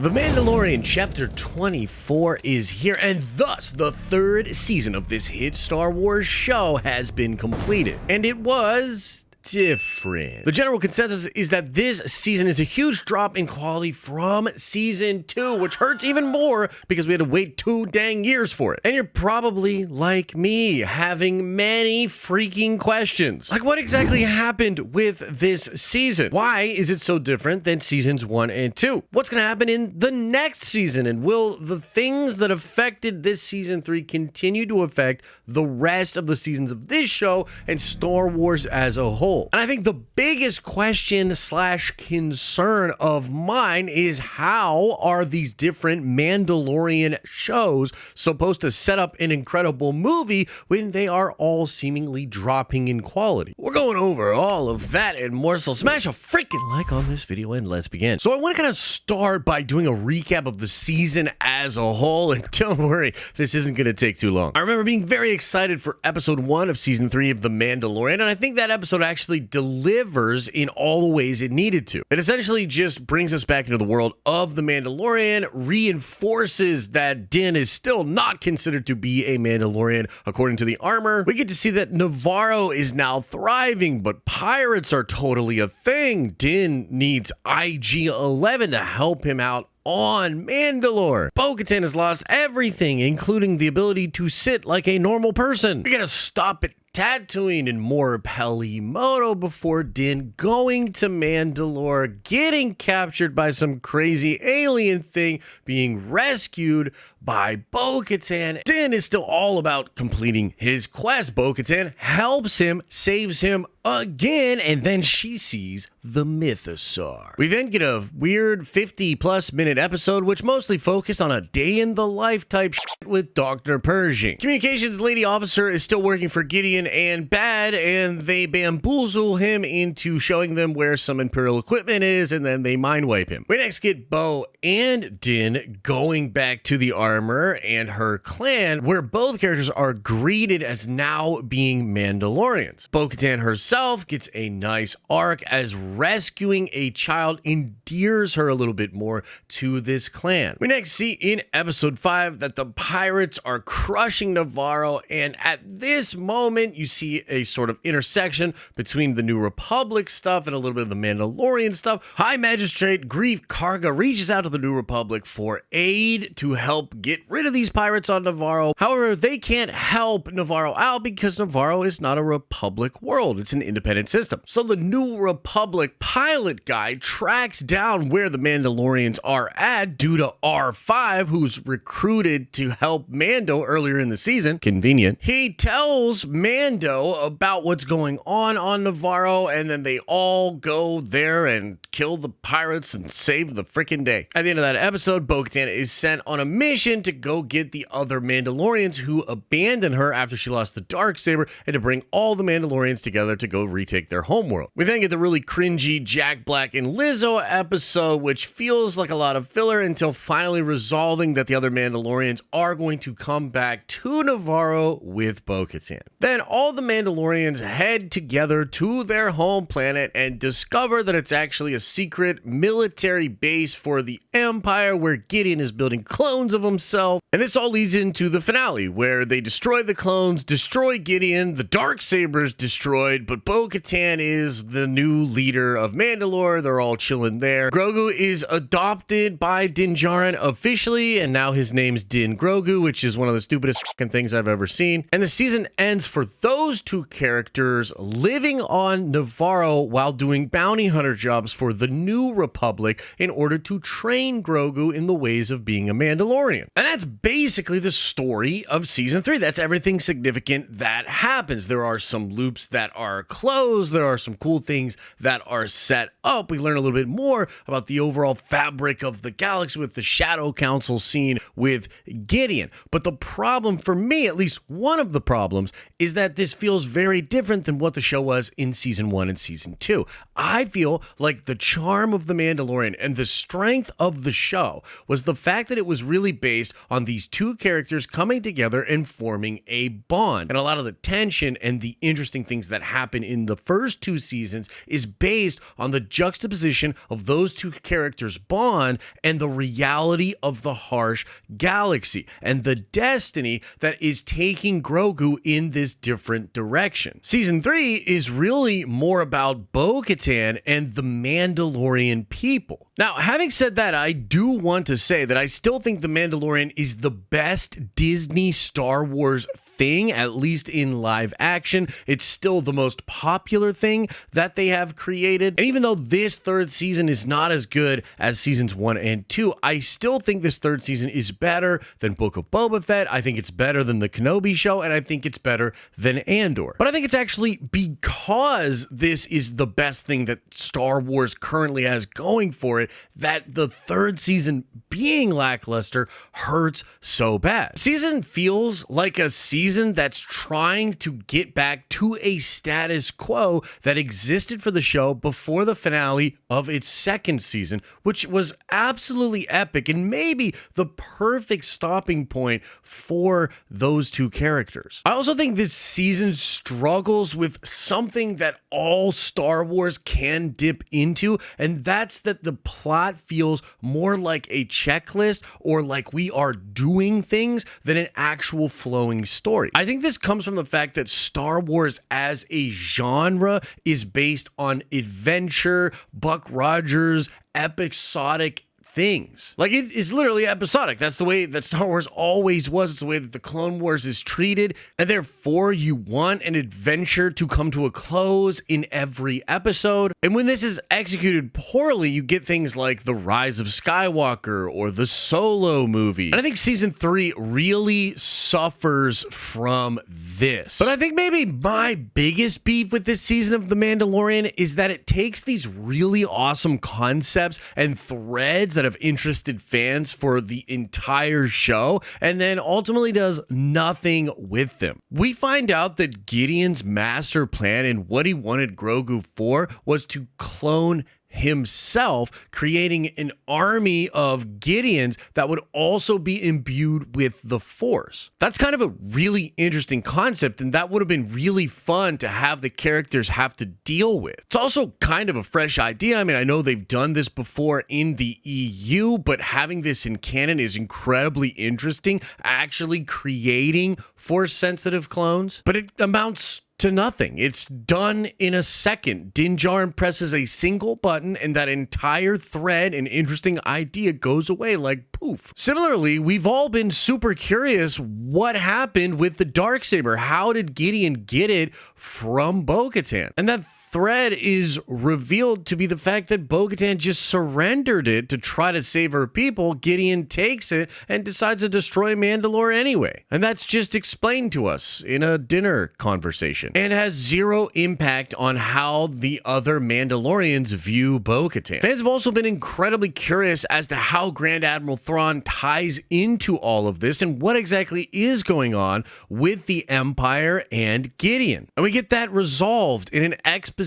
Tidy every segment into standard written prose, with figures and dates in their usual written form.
The Mandalorian Chapter 24 is here, and thus the third season of this hit Star Wars show has been completed. And it was different. The general consensus is that this season is a huge drop in quality from season 2, which hurts even more because we had to wait 2 dang years for it. And you're probably like me, having many freaking questions. Like, what exactly happened with this season? Why is it so different than seasons 1 and 2? What's going to happen in the next season? And will the things that affected this season 3 continue to affect the rest of the seasons of this show and Star Wars as a whole? And I think the biggest question / concern of mine is, how are these different Mandalorian shows supposed to set up an incredible movie when they are all seemingly dropping in quality? We're going over all of that and more, so smash a freaking like on this video and let's begin. So I want to kind of start by doing a recap of the season as a whole, and don't worry, this isn't going to take too long. I remember being very excited for episode 1 of season 3 of The Mandalorian, and I think that episode actually delivers in all the ways it needed to. It essentially just brings us back into the world of The Mandalorian, reinforces that Din is still not considered to be a Mandalorian according to the armor. We get to see that Navarro is now thriving, but pirates are totally a thing. Din needs IG-11 to help him out on Mandalore. Bo-Katan has lost everything, including the ability to sit like a normal person. We gotta stop at Tatooine and more Pelimoto before Din going to Mandalore, getting captured by some crazy alien thing, being rescued by Bo-Katan. Din is still all about completing his quest. Bo-Katan helps him, saves him again, and then she sees the Mythosaur. We then get a weird 50+ minute episode which mostly focused on a day in the life type shit with Dr. Pershing. Communications lady officer is still working for Gideon and Bad, and they bamboozle him into showing them where some Imperial equipment is, and then they mind wipe him. We next get Bo and Din going back to the armor and her clan, where both characters are greeted as now being Mandalorians. Bo-Katan herself gets a nice arc as rescuing a child endears her a little bit more to this clan. We next see in episode 5 that the pirates are crushing Navarro, and at this moment you see a sort of intersection between the New Republic stuff and a little bit of the Mandalorian stuff. High Magistrate Grief Karga reaches out to the New Republic for aid to help get rid of these pirates on Navarro. However, they can't help Navarro out because Navarro is not a Republic world. It's an independent system. So the New Republic pilot guy tracks down where the Mandalorians are at due to R5, who's recruited to help Mando earlier in the season. Convenient. He tells Mando about what's going on Navarro, and then they all go there and kill the pirates and save the freaking day. At the end of that episode, Bo-Katan is sent on a mission to go get the other Mandalorians who abandoned her after she lost the Darksaber, and to bring all the Mandalorians together to go retake their homeworld. We then get the really cringy Jack Black and Lizzo episode, which feels like a lot of filler until finally resolving that the other Mandalorians are going to come back to Navarro with Bo-Katan. Then all the Mandalorians head together to their home planet and discover that it's actually a secret military base for the Empire, where Gideon is building clones of himself. And this all leads into the finale, where they destroy the clones, destroy Gideon, the Darksaber is destroyed, but Bo-Katan is the new leader of Mandalore. They're all chilling there. Grogu is adopted by Din Djarin officially, and now his name's Din Grogu, which is one of the stupidest fucking things I've ever seen. And the season ends for those two characters living on Navarro while doing bounty hunter jobs for the New Republic in order to train Grogu in the ways of being a Mandalorian. And that's basically the story of season 3. That's everything significant that happens. There are some loops that are closed. There are some cool things that are set up. We learn a little bit more about the overall fabric of the galaxy with the Shadow Council scene with Gideon. But the problem for me, at least one of the problems, is that this feels very different than what the show was in season 1 and season 2. I feel like the charm of The Mandalorian and the strength of the show was the fact that it was really based on these two characters coming together and forming a bond. And a lot of the tension and the interesting things that happen happened in the first two seasons is based on the juxtaposition of those two characters' bond and the reality of the harsh galaxy and the destiny that is taking Grogu in this different direction. Season 3 is really more about Bo-Katan and the Mandalorian people. Now, having said that, I do want to say that I still think The Mandalorian is the best Disney Star Wars thing, at least in live action. It's still the most popular thing that they have created. And even though this third season is not as good as seasons 1 and 2, I still think this third season is better than Book of Boba Fett. I think it's better than the Kenobi show, and I think it's better than Andor. But I think it's actually because this is the best thing that Star Wars currently has going for it that the third season being lackluster hurts so bad. Season feels like a season that's trying to get back to a status quo that existed for the show before the finale of its second season, which was absolutely epic and maybe the perfect stopping point for those two characters. I also think this season struggles with something that all Star Wars can dip into, and that's that the plot feels more like a checklist or like we are doing things than an actual flowing story. I think this comes from the fact that Star Wars as a genre is based on adventure, Buck Rogers, episodic things. Like, it is literally episodic. That's the way that Star Wars always was. It's the way that the Clone Wars is treated. And therefore, you want an adventure to come to a close in every episode. And when this is executed poorly, you get things like The Rise of Skywalker or the Solo movie. And I think season 3 really suffers from this. But I think maybe my biggest beef with this season of The Mandalorian is that it takes these really awesome concepts and threads that have interested fans for the entire show and then ultimately does nothing with them. We find out that Gideon's master plan and what he wanted Grogu for was to clone himself, creating an army of Gideons that would also be imbued with the Force. That's kind of a really interesting concept, and that would have been really fun to have the characters have to deal with. It's also kind of a fresh idea. I mean, I know they've done this before in the EU, but having this in canon is incredibly interesting, actually creating Force-sensitive clones. But it amounts to nothing. It's done in a second. Din Djarin presses a single button and that entire thread and interesting idea goes away like poof. Similarly, we've all been super curious what happened with the Darksaber. How did Gideon get it from Bo-Katan? And that thread is revealed to be the fact that Bo-Katan just surrendered it to try to save her people. Gideon takes it and decides to destroy Mandalore anyway. And that's just explained to us in a dinner conversation and has zero impact on how the other Mandalorians view Bo-Katan. Fans have also been incredibly curious as to how Grand Admiral Thrawn ties into all of this and what exactly is going on with the Empire and Gideon. And we get that resolved in an exposition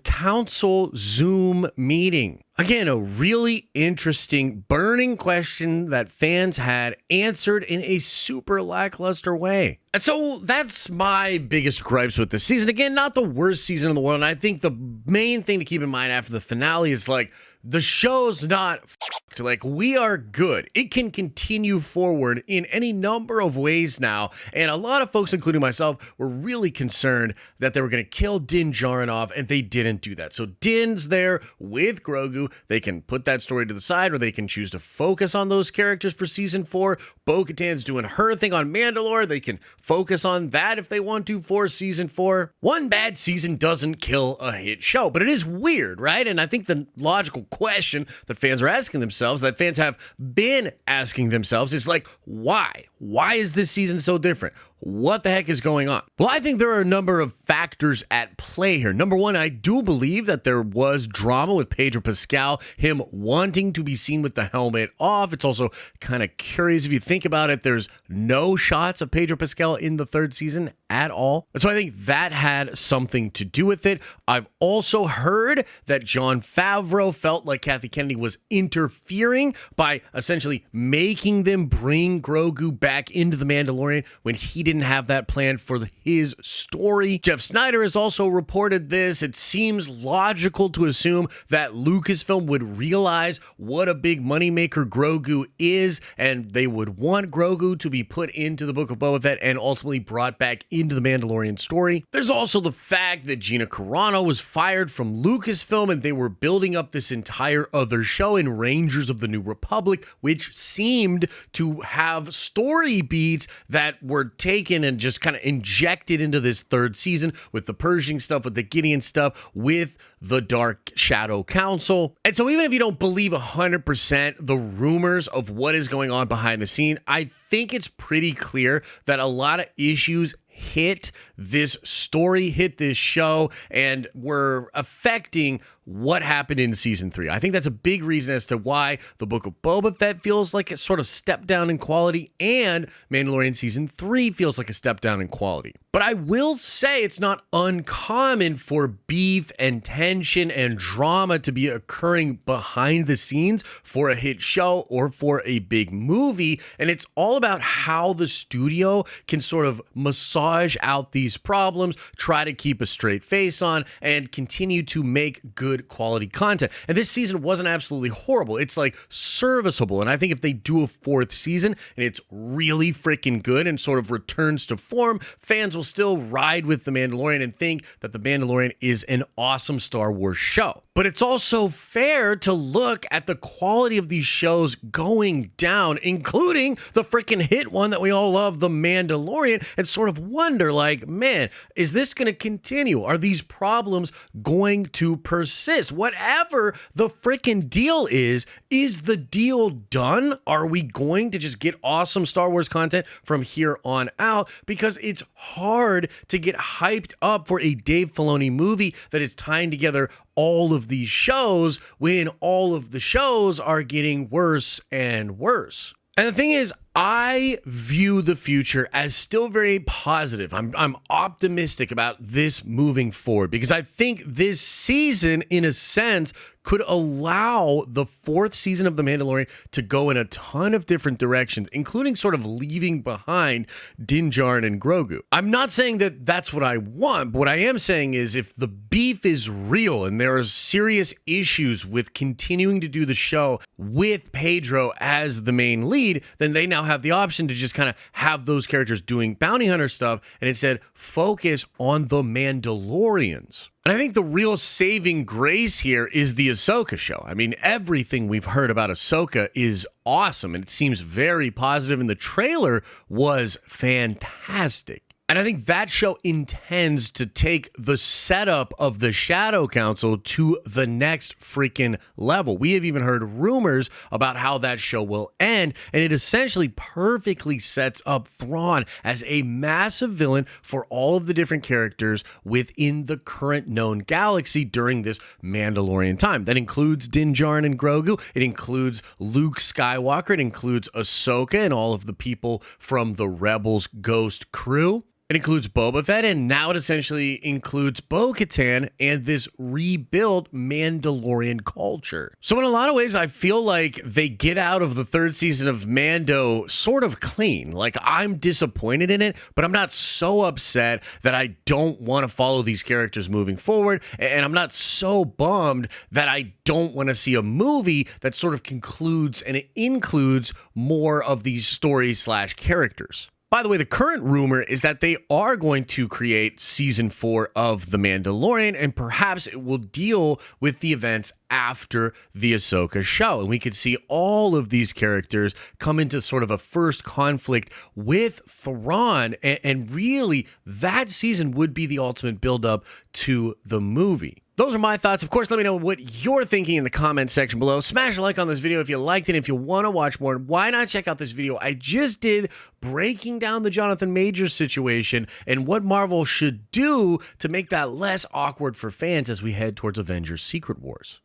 council Zoom meeting. Again, a really interesting, burning question that fans had answered in a super lackluster way. And so that's my biggest gripes with this season. Again, not the worst season in the world. And I think the main thing to keep in mind after the finale is like, the show's not f***ed. Like, we are good. It can continue forward in any number of ways now. And a lot of folks, including myself, were really concerned that they were going to kill Din Djarin off, and they didn't do that. So Din's there with Grogu. They can put that story to the side, or they can choose to focus on those characters for season 4. Bo-Katan's doing her thing on Mandalore. They can focus on that if they want to for season 4. One bad season doesn't kill a hit show, but it is weird, right? And I think the logical question that fans are asking themselves, that fans have been asking themselves, is like, why? Why is this season so different? What the heck is going on? Well, I think there are a number of factors at play here. Number one, I do believe that there was drama with Pedro Pascal, him wanting to be seen with the helmet off. It's also kind of curious if you think about it. There's no shots of Pedro Pascal in the third season at all. And so I think that had something to do with it. I've also heard that Jon Favreau felt like Kathy Kennedy was interfering by essentially making them bring Grogu back into The Mandalorian when he didn't have that planned for his story. Jeff Snyder has also reported this. It seems logical to assume that Lucasfilm would realize what a big moneymaker Grogu is, and they would want Grogu to be put into the Book of Boba Fett and ultimately brought back into the Mandalorian story. There's also the fact that Gina Carano was fired from Lucasfilm and they were building up this entire other show in Rangers of the New Republic, which seemed to have story beats that were taken and just kind of injected into this third season with the Pershing stuff, with the Gideon stuff, with the Dark Shadow Council. And so even if you don't believe 100% the rumors of what is going on behind the scene, I think it's pretty clear that a lot of issues hit this story, hit this show, and were affecting what happened in season 3. I think that's a big reason as to why the Book of Boba Fett feels like a sort of step down in quality, and Mandalorian season 3 feels like a step down in quality. But I will say it's not uncommon for beef and tension and drama to be occurring behind the scenes for a hit show or for a big movie, and it's all about how the studio can sort of massage out these problems, try to keep a straight face on, and continue to make good quality content. And this season wasn't absolutely horrible. It's like serviceable. And I think if they do a 4th season and it's really freaking good and sort of returns to form, fans will still ride with The Mandalorian and think that The Mandalorian is an awesome Star Wars show. But it's also fair to look at the quality of these shows going down, including the freaking hit one that we all love, The Mandalorian, and sort of wonder, like, man, is this going to continue? Are these problems going to persist? Whatever the freaking deal is the deal done? Are we going to just get awesome Star Wars content from here on out? Because it's hard to get hyped up for a Dave Filoni movie that is tying together all of these shows when all of the shows are getting worse and worse. And the thing is, I view the future as still very positive. I'm optimistic about this moving forward because I think this season, in a sense, could allow the 4th season of The Mandalorian to go in a ton of different directions, including sort of leaving behind Din Djarin and Grogu. I'm not saying that that's what I want, but what I am saying is if the beef is real and there are serious issues with continuing to do the show with Pedro as the main lead, then they now have the option to just kind of have those characters doing bounty hunter stuff and instead focus on the Mandalorians. And I think the real saving grace here is the Ahsoka show. I mean, everything we've heard about Ahsoka is awesome, and it seems very positive, and the trailer was fantastic. And I think that show intends to take the setup of the Shadow Council to the next freaking level. We have even heard rumors about how that show will end, and it essentially perfectly sets up Thrawn as a massive villain for all of the different characters within the current known galaxy during this Mandalorian time. That includes Din Djarin and Grogu. It includes Luke Skywalker. It includes Ahsoka and all of the people from the Rebels Ghost crew. It includes Boba Fett, and now it essentially includes Bo-Katan and this rebuilt Mandalorian culture. So in a lot of ways, I feel like they get out of the 3rd season of Mando sort of clean. Like, I'm disappointed in it, but I'm not so upset that I don't want to follow these characters moving forward, and I'm not so bummed that I don't want to see a movie that sort of concludes and it includes more of these stories/characters. By the way, the current rumor is that they are going to create season 4 of The Mandalorian, and perhaps it will deal with the events after the Ahsoka show. And we could see all of these characters come into sort of a first conflict with Thrawn, and really that season would be the ultimate build-up to the movie. Those are my thoughts. Of course, let me know what you're thinking in the comment section below. Smash a like on this video if you liked it. If you want to watch more, why not check out this video I just did breaking down the Jonathan Majors situation and what Marvel should do to make that less awkward for fans as we head towards Avengers Secret Wars.